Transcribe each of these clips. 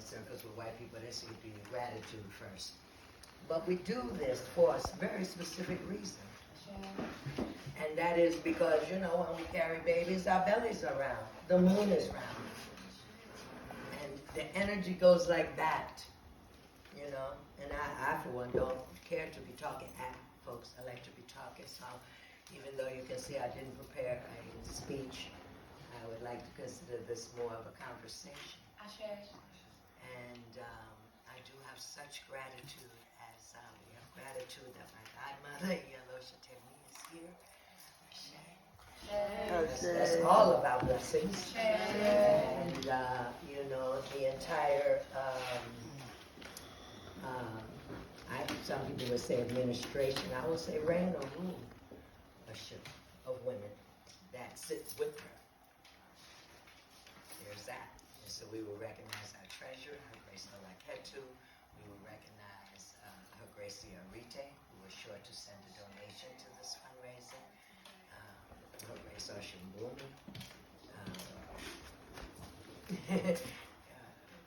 circles with white people, they say be gratitude first. But we do this for a very specific reason. And that is because, you know, when we carry babies, our bellies are round. The moon is round. And the energy goes like that, you know. And I for one, don't care to be talking at folks. I like to be talking. So even though you can see I didn't prepare a speech, I would like to consider this more of a conversation. And I do have such gratitude as we have gratitude that my godmother, Yemoja, is here. That's all of our blessings. And, you know, the entire, some people would say administration, I would say reign or rule of women that sits with her. There's that. And so we will recognize our treasurer, Her Grace Olaketu. We will recognize Her Grace Arite, who was sure to send a donation to this fundraiser. Her Grace Oshimbumi.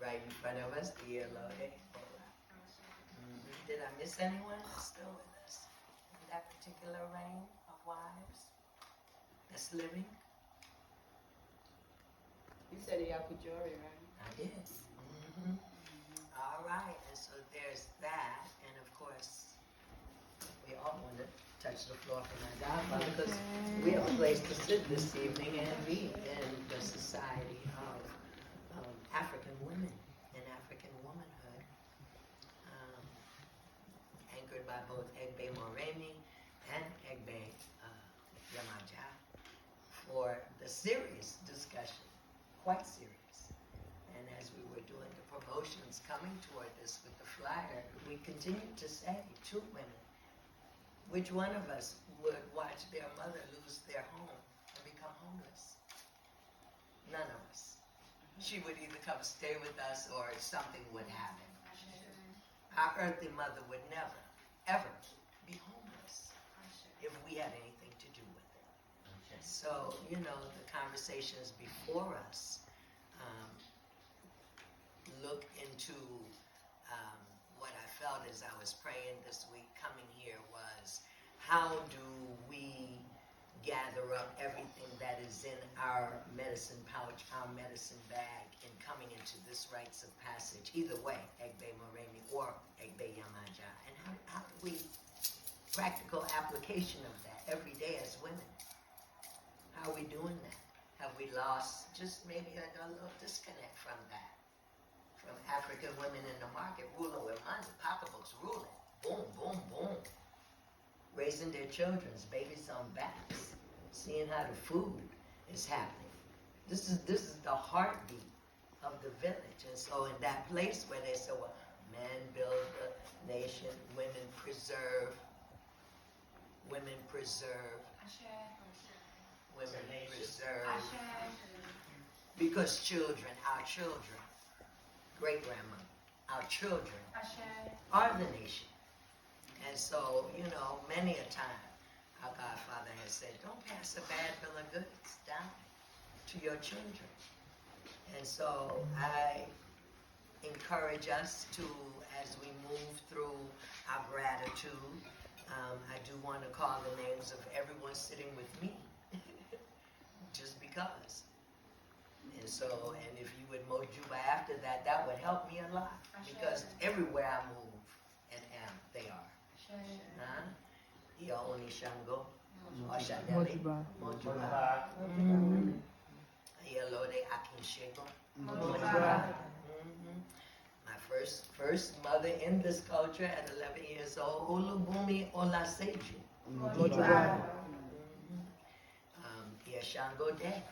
Right in front of us, the Oludoye. Did I miss anyone still with us in that particular reign of wives that's living? You said Iyakujori, right? I did. All right, and so there's that, and of course, we all want to touch the floor for my godfather because we have a place to sit this evening and be in the society of African women and African womanhood, anchored by both Egbe and Egbe Yemoja for the serious discussion, quite serious. And as we were doing the promotions coming toward this with the flyer, we continued to say to women, which one of us would watch their mother lose their home and become homeless? None of us. She would either come stay with us or something would happen. Our earthly mother would never, ever be homeless if we had anything to do with it. So, you know, the conversations before us look into what I felt as I was praying this week coming here was, how do we gather up everything that is in our medicine pouch, our medicine bag, in coming into this rites of passage, either way, Egbe Moremi or Egbe Yemoja, and how do we, practical application of that every day as women? How are we doing that? Have we lost just maybe a little disconnect from that? From African women in the market ruling with money, pocketbooks ruling, boom, boom, boom. Raising their children's babies on backs, seeing how the food is happening. This is the heartbeat of the village. And so in that place where they say, well, men build the nation, women preserve, women preserve, because children, our children, great-grandmother, our children are the nation. And so, you know, many a time, our godfather has said, don't pass a bad bill of goods down to your children. And so I encourage us to, as we move through our gratitude, I do want to call the names of everyone sitting with me, just because. And so, and if you would Mojuba after that, that would help me a lot, because everywhere I move and am, they are. Iaoni Shango, Oshadele, Mojuba, Ialode Akinshego, Mojuba. My first mother in this culture at 11 years old, Olubumi Olaseju, Mojuba. Shango De.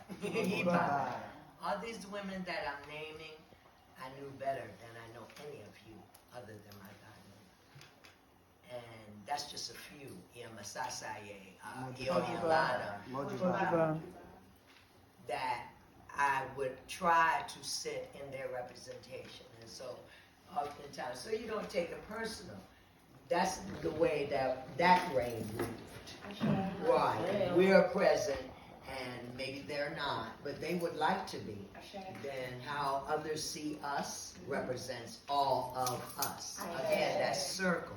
All these women that I'm naming, I knew better than I know any of you other than my godmother. And that's just a few. Masasaye, Ioyalada, that I would try to sit in their representation. And so oftentimes, so you don't take it personal. That's the way that reign moved. Right. We're present. and maybe they're not, but they would like to be, then how others see us represents all of us. Again, that circle.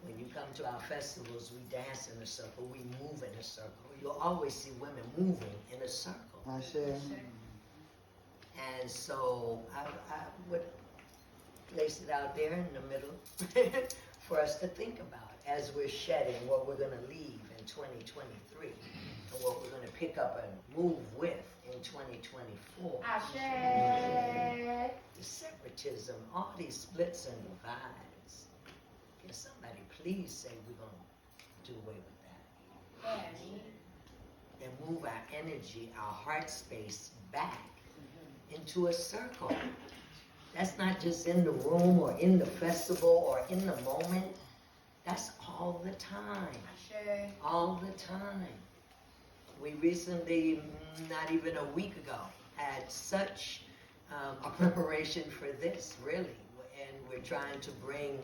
When you come to our festivals, we dance in a circle, we move in a circle. You'll always see women moving in a circle. And so I would place it out there in the middle for us to think about as we're shedding what we're going to leave in 2023 and what we're going to pick up and move with in 2024. The separatism, all these splits and divides. Can somebody please say we're going to do away with that? And move our energy, our heart space back into a circle. That's not just in the room or in the festival or in the moment. That's all the time. All the time. We recently, not even a week ago, had such a preparation for this, really. And we're trying to bring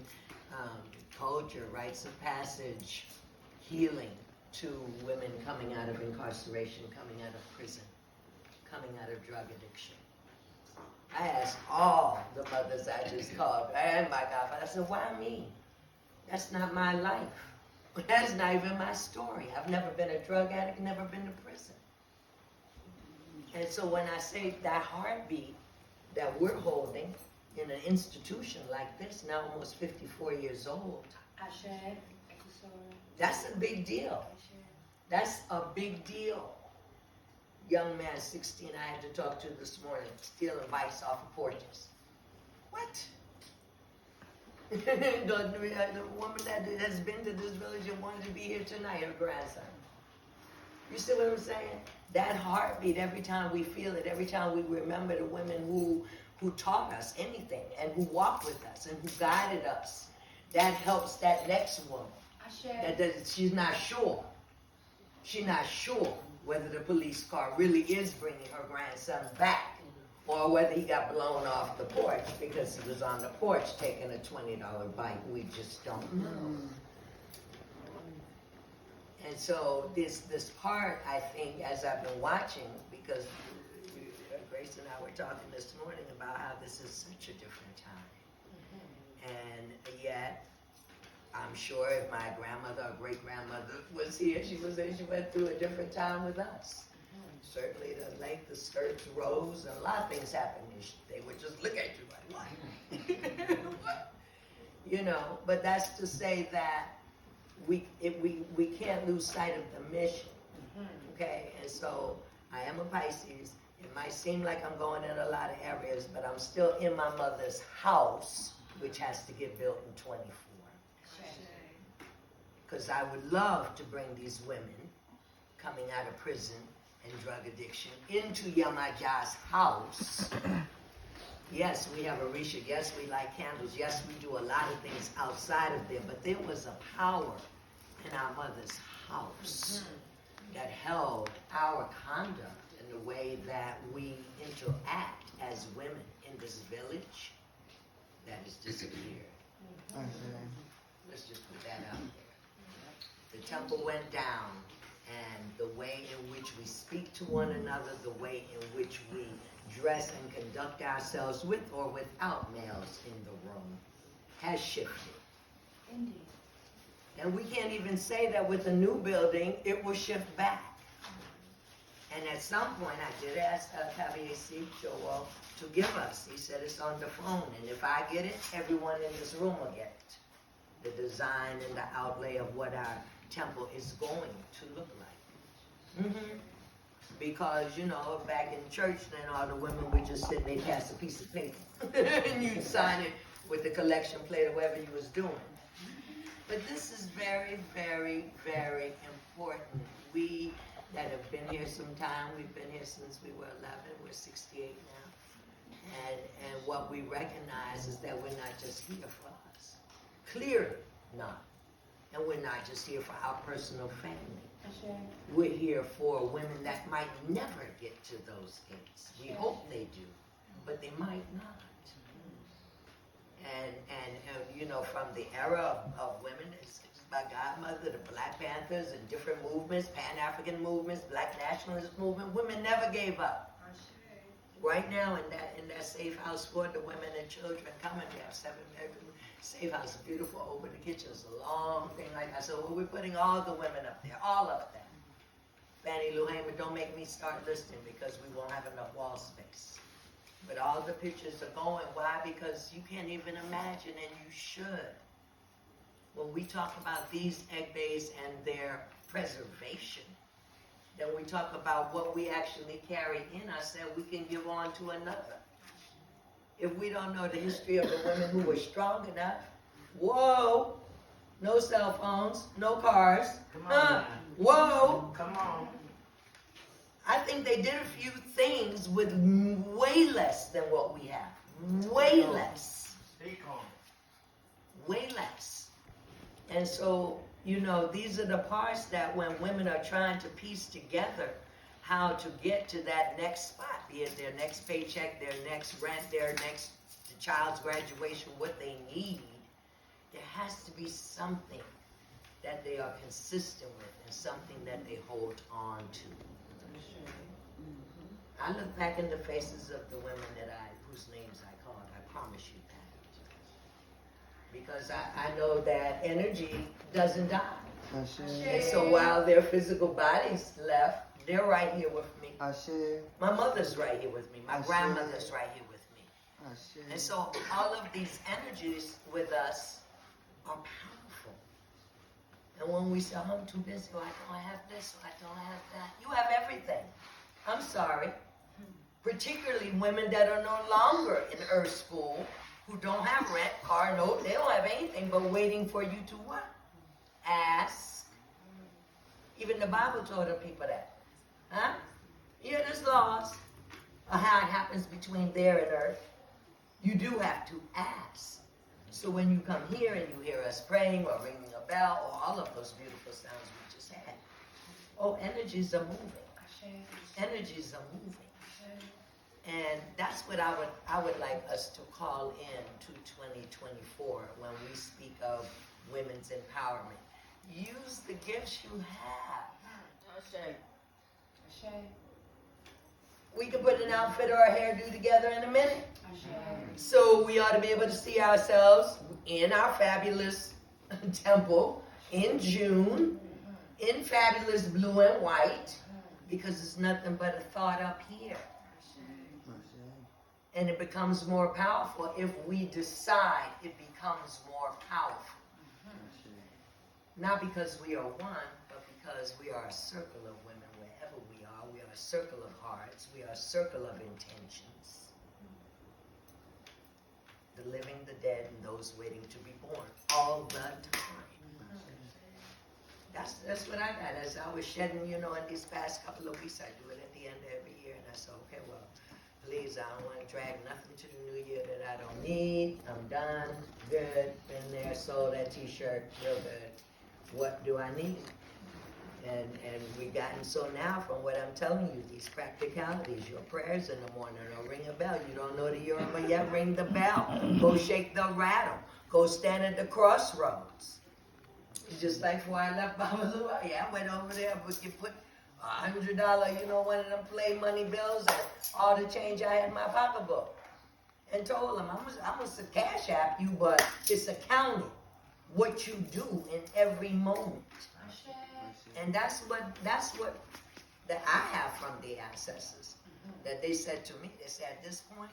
culture, rites of passage, healing to women coming out of incarceration, coming out of prison, coming out of drug addiction. I asked all the mothers I just called, and my God, I said, why me? That's not my life. That's not even my story. I've never been a drug addict, never been to prison. And so when I say that heartbeat that we're holding in an institution like this, now almost 54 years old, that's a big deal. That's a big deal. Young man, 16, I had to talk to this morning, stealing bikes off of porches. What? The woman that has been to this village and wanted to be here tonight, her grandson. You see what I'm saying? That heartbeat, every time we feel it, every time we remember the women who taught us anything and who walked with us and who guided us, that helps that next woman. She's not sure. She's not sure whether the police car really is bringing her grandson back or whether he got blown off the porch because he was on the porch taking a $20 bite. We just don't know. And so this part, I think, as I've been watching, because Grace and I were talking this morning about how this is such a different time. And yet, I'm sure if my grandmother or great-grandmother was here, she would say she went through a different time with us. Certainly the length of skirts rose, and a lot of things happened. They would just look at you like, what? What? You know, but that's to say that we can't lose sight of the mission, okay? And so I am a Pisces. It might seem like I'm going in a lot of areas, but I'm still in my mother's house, which has to get built in 24. Because I would love to bring these women coming out of prison and drug addiction into Yemoja's house. Yes, we have Orisha. Yes, we light candles. Yes, we do a lot of things outside of there. But there was a power in our mother's house that held our conduct and the way that we interact as women in this village that has disappeared. Let's just put that out there. The temple went down, and the way in which we speak to one another, the way in which we dress and conduct ourselves with or without males in the room has shifted. Indeed. And we can't even say that with the new building, it will shift back. And at some point, I did ask Kabiesi Joel to give us. He said it's on the phone, and if I get it, everyone in this room will get it. The design and the outlay of what our temple is going to look like. Because, you know, back in church, then all the women would just sit and they'd pass a piece of paper. And you'd sign it with the collection plate or whatever you was doing. But this is very, very, very important. We that have been here some time, we've been here since we were 11, we're 68 now. And what we recognize is that we're not just here for us. Clearly not. And we're not just here for our personal family. We're here for women that might never get to those gates. We hope they do, but they might not. And you know, from the era of women, it's my godmother, the Black Panthers and different movements, Pan-African movements, Black nationalist movement, women never gave up. Right now in that safe house for the women and children coming, we have 7 bedroom safe house, beautiful, open the kitchen, it's a long thing like that. So we're putting all the women up there, all of them. Fannie Lou Hamer, don't make me start listing because we won't have enough wall space. But all the pictures are going. Why? Because you can't even imagine, and you should. When we talk about these Egbes and their preservation, then we talk about what we actually carry in us that we can give on to another. If we don't know the history of the women who were strong enough, whoa, no cell phones, no cars. Come on. Whoa. Come on. I think they did a few things with way less than what we have. Way less. Speak on it. Way less. And so, you know, these are the parts that when women are trying to piece together how to get to that next spot, be it their next paycheck, their next rent, their next the child's graduation, what they need, there has to be something that they are consistent with and something that they hold on to. I look back in the faces of the women whose names I called, I promise you that. Because I know that energy doesn't die. And so while their physical bodies left, they're right here with me. My mother's right here with me. My grandmother's right here with me. And so all of these energies with us are powerful. And when we say, oh, I'm too busy, or I don't have this, or I don't have that, you have everything. I'm sorry. Particularly women that are no longer in Earth School, who don't have rent, car, note, they don't have anything but waiting for you to what? Ask. Even the Bible told the people that. Huh? Yeah, there's laws of how it happens between there and earth. You do have to ask. So when you come here and you hear us praying or ringing a bell or all of those beautiful sounds we just had, oh, energies are moving. Energies are moving. And that's what I would like us to call in to 2024 when we speak of women's empowerment. Use the gifts you have. We can put an outfit or a hairdo together in a minute. So we ought to be able to see ourselves in our fabulous temple in June, in fabulous blue and white, because it's nothing but a thought up here. And it becomes more powerful if we decide it becomes more powerful. Not because we are one, but because we are a circle of women wherever we are. We are a circle of hearts. We are a circle of intentions. The living, the dead, and those waiting to be born. All the time. That's what I got. As I was shedding, in these past couple of weeks, I do it at the end of every year. And I said, okay, well, please, I don't want to drag nothing to the new year that I don't need. I'm done. Good. Been there. Sold that t-shirt. Real good. What do I need? And we've gotten so now from what I'm telling you, these practicalities, your prayers in the morning, or ring a bell. You don't know the Yoruba yet, ring the bell. Go shake the rattle. Go stand at the crossroads. It's just like before I left Babalu, I went over there, but you put $100, one of them play money bills and all the change I had in my pocketbook. And told them, I'm going to cash app you, but it's accounting. What you do in every moment. And that's what that I have from the ancestors. That they said to me, they said at this point,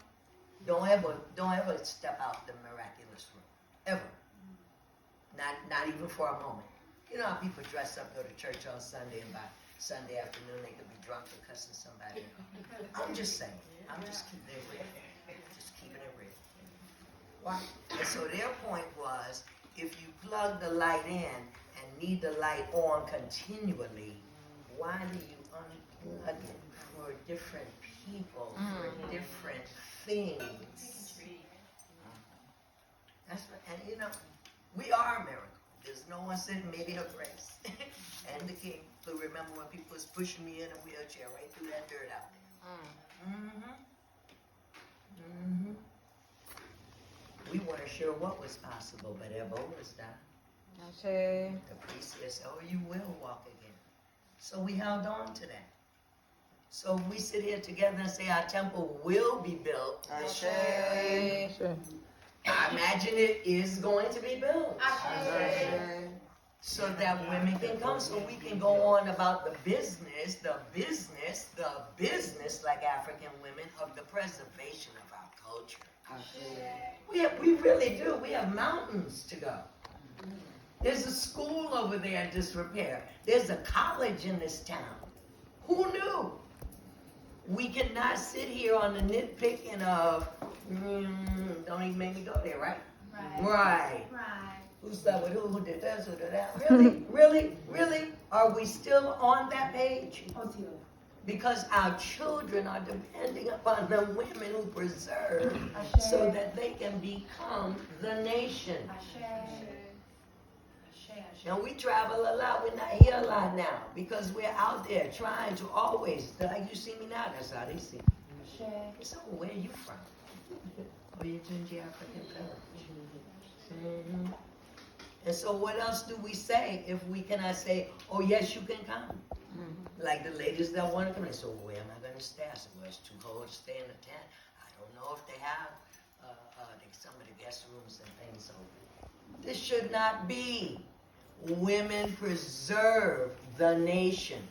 don't ever step out the miraculous room. Ever. Not even for a moment. You know how people dress up, go to church on Sunday, and by Sunday afternoon they could be drunk and cussing somebody. I'm just saying. I'm just keeping it real. Just keeping it real. Why? And so their point was, if you plug the light in and need the light on continually, why do you unplug it for different people, for different things? That's what, and we are a miracle. There's no one sitting, maybe a grace. And the king. So remember when people was pushing me in a wheelchair right through that dirt out there. We want to sure what was possible, but Ebola died. Ashe. The priest says, oh, you will walk again. So we held on to that. So we sit here together and say our temple will be built. Ashe. I imagine it is going to be built. Ashe. So that women can come, so we can go on about the business, like African women, of the preservation of our culture. We really do. We have mountains to go. There's a school over there in disrepair. There's a college in this town. Who knew? We cannot sit here on the nitpicking of, don't even make me go there, right? Right. Who slept with who did this, who did that? Really? Are we still on that page? Because our children are depending upon the women who preserve so that they can become the nation. Now we travel a lot, we're not here a lot now because we're out there trying to always, like you see me now, that's how they see me. So where are you from? Oyotunji African Village. And so what else do we say if we cannot say, oh yes, you can come? Like the ladies that want to come, they say, well, where am I going to stay? I said, well, it's too cold to stay in a tent. I don't know if they have some of the guest rooms and things. So this should not be. Women preserve the nation.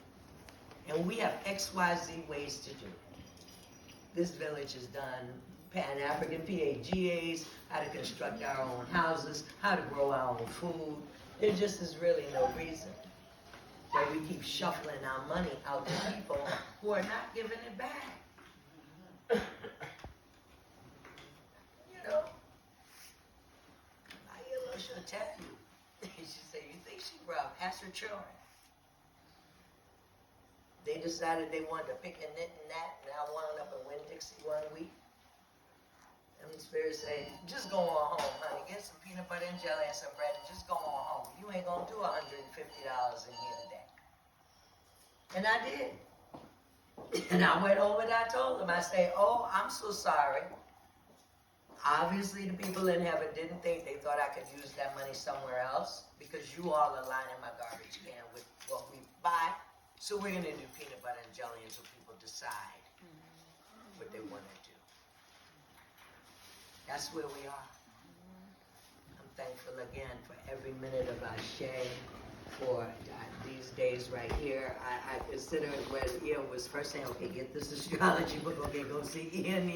And we have XYZ ways to do it. This village has done Pan-African PAGAs, how to construct our own houses, how to grow our own food. There just is really no reason that we keep shuffling our money out to people who are not giving it back. You know, I Ilesha tell you. She said, you think she rough? Ask her children. They decided they wanted to pick a knit and that, and I wound up in Winn-Dixie one week. And the Spirit said, just go on home, honey. Get some peanut butter and jelly and some bread and just go on home. You ain't going to do $150 in here today. And I did. And I went home and I told them, I say, oh, I'm so sorry. Obviously, the people in heaven didn't think, they thought I could use that money somewhere else because you all are lining my garbage can with what we buy. So we're going to do peanut butter and jelly until people decide what they want to do. That's where we are. I'm thankful again for every minute of our share, for these days right here. I consider it when Ian was first saying, okay, get this astrology book, okay, go see Ian.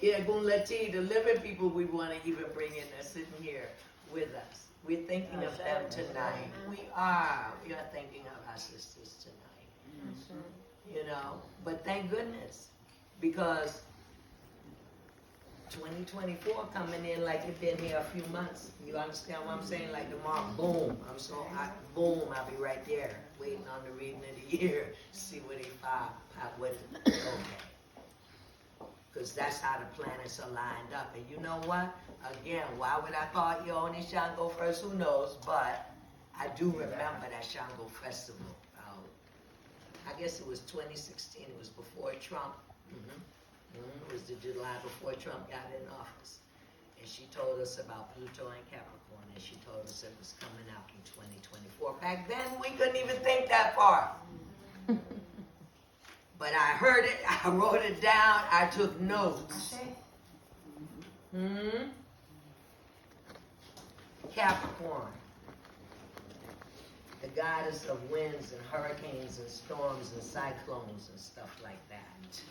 Yeah, Gunleti, the living people we want to even bring in are sitting here with us. We're thinking of them tonight. We are thinking of our sisters tonight. You know, but thank goodness, because 2024 coming in like it been here a few months. You understand what I'm saying? Like tomorrow, boom, I'll be right there, waiting on the reading of the year, see what they find, okay. Because that's how the planets are lined up. And you know what? Again, why would I call Yoni Shango first? Who knows? But I do remember that Shango festival. I guess it was 2016. It was before Trump. It was the July before Trump got in office. And she told us about Pluto and Capricorn. And she told us it was coming out in 2024. Back then, we couldn't even think that far. But I heard it, I wrote it down, I took notes. Capricorn, the goddess of winds and hurricanes and storms and cyclones and stuff like that.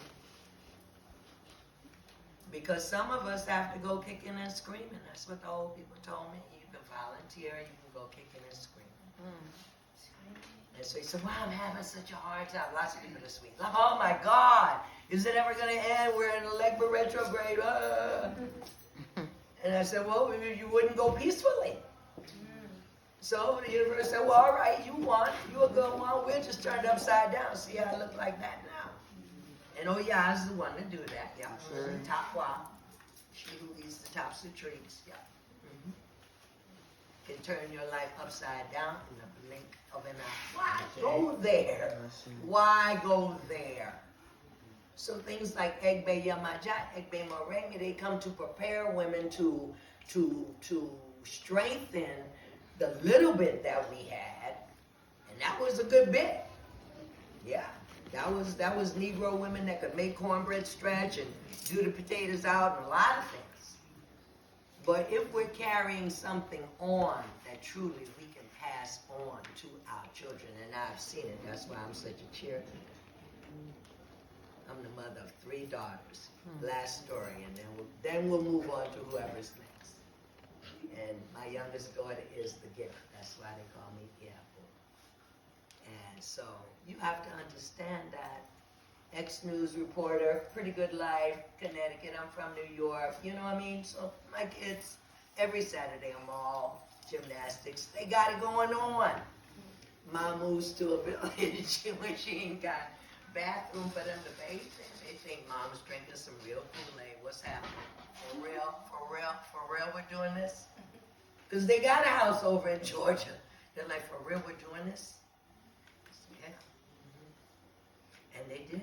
Because some of us have to go kicking and screaming. That's what the old people told me. You can volunteer, you can go kicking and screaming. And so he said, wow, I'm having such a hard time. Lots of people this week. Like, oh my God, is it ever going to end? We're in the Egbe retrograde. And I said, well, you wouldn't go peacefully. So the universe said, well, all right, you won. You a good one. We'll just turn it upside down. See how I look like that now. And Oya is the one to do that. Yeah. Top one. She who eats the tops of trees. Yeah. Can turn your life upside down in the blink of an eye. Why go there? Why go there? So things like Egbe, Yemoja, Egbe, Moremi, they come to prepare women to strengthen the little bit that we had, and that was a good bit. Yeah, that was Negro women that could make cornbread stretch and do the potatoes out and a lot of things. But if we're carrying something on that truly we can pass on to our children, and I've seen it, that's why I'm such a cheerleader. I'm the mother of 3 daughters. Last story, and then we'll move on to whoever's next. And my youngest daughter is the gift. That's why they call me the apple. And so you have to understand that. Ex-news reporter, pretty good life, Connecticut. I'm from New York. You know what I mean? So my kids, every Saturday, I'm all gymnastics. They got it going on. Mom moves to a village when she ain't got bathroom for them to bathe in. They think mom's drinking some real Kool-Aid. What's happening? For real, we're doing this? Because they got a house over in Georgia. They're like, for real, we're doing this? Yeah. And they did.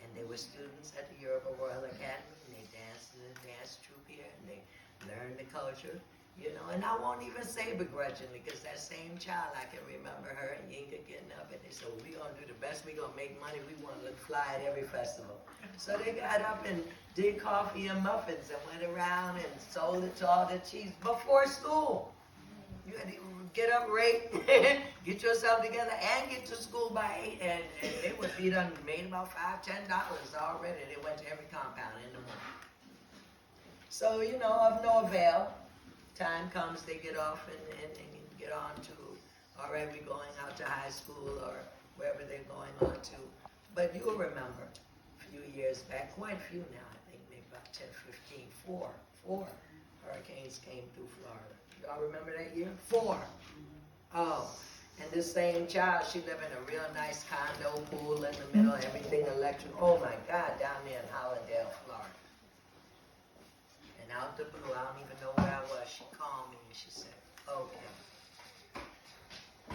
And they were students at the Yoruba Royal Academy, and they danced in the dance troupe here, and they learned the culture, you know. And I won't even say begrudgingly, because that same child, I can remember her and Yinka getting up, and they said, well, we're going to do the best, we're going to make money, we want to look fly at every festival. So they got up and did coffee and muffins and went around and sold it to all the chiefs before school. You had to get up right, get yourself together, and get to school by 8, and they would be done, made about $5-10 already. They went to every compound in the morning. So, you know, of no avail. Time comes, they get off and get on to, all right, we're going out to high school or wherever they're going on to. But you'll remember a few years back, quite a few now, I think maybe about 10, 15, four hurricanes came through Florida. Y'all remember that year? 4. Oh, and this same child, she lived in a real nice condo, pool in the middle, everything electric. Oh my God, down there in Hollandale, Florida. And out the blue, I don't even know where I was, she called me and she said, okay,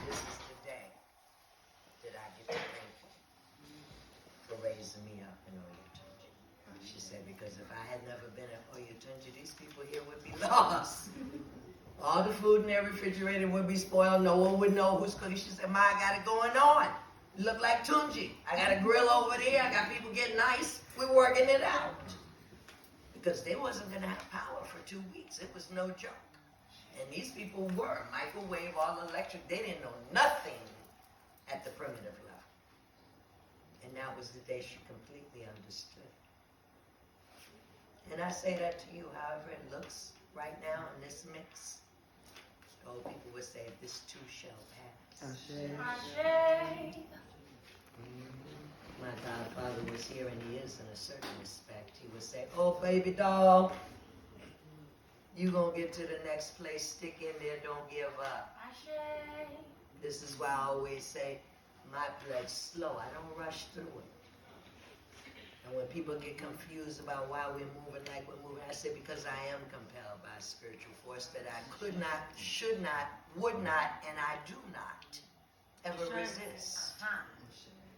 this is the day that I get to thank you for raising me up in Oyotunji. She said, because if I had never been at Oyotunji, these people here would be lost. All the food in their refrigerator would be spoiled. No one would know who's cooking. She said, Ma, I got it going on. It look like Tunji. I got a grill over there. I got people getting ice. We're working it out. Because they wasn't going to have power for 2 weeks. It was no joke. And these people were microwave, all electric. They didn't know nothing at the primitive level. And that was the day she completely understood. And I say that to you, however it looks right now in this mix. Old people would say, this too shall pass. Ashe. My godfather was here, and he is in a certain respect. He would say, oh, baby doll, you gonna get to the next place, stick in there, don't give up. Ashe. This is why I always say, my blood's slow, I don't rush through it. And when people get confused about why we're moving like we're moving, I say because I am compelled by a spiritual force that I could not, should not, would not, and I do not ever resist.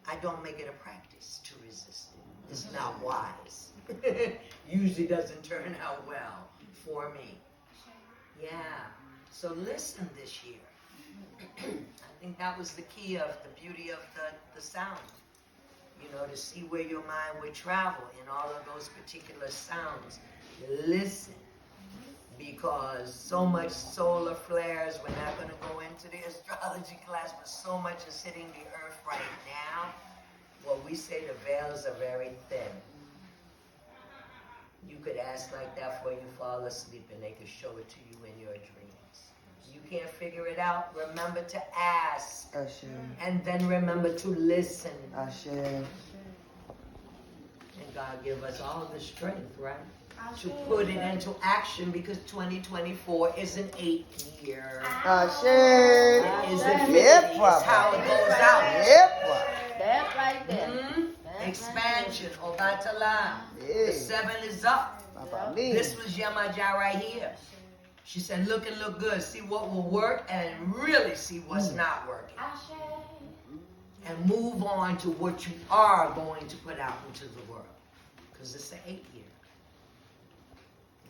I don't make it a practice to resist it. It's not wise. Usually doesn't turn out well for me. Yeah. So listen this year. I think that was the key of the beauty of the sound. You know, to see where your mind would travel in all of those particular sounds. Listen. Because so much solar flares, we're not going to go into the astrology class, but so much is hitting the earth right now. Well, we say the veils are very thin. You could ask like that before you fall asleep, and they could show it to you in your dreams. You can't figure it out, remember to ask. Ashe. And then remember to listen. Ashe. And God give us all the strength, right? To put it into action, because 2024 is an 8-year. Ashe. It is infinity. It's how it goes out. Yep. That right there. Mm-hmm. Expansion, Obatala. Yeah. The 7 is up. Papa, This was Yemoja right here. She said, look and look good. See what will work and really see what's not working. and move on to what you are going to put out into the world. Because it's an 8-year.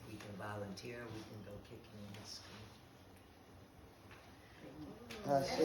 We can volunteer, we can go kicking in the school. Ashe.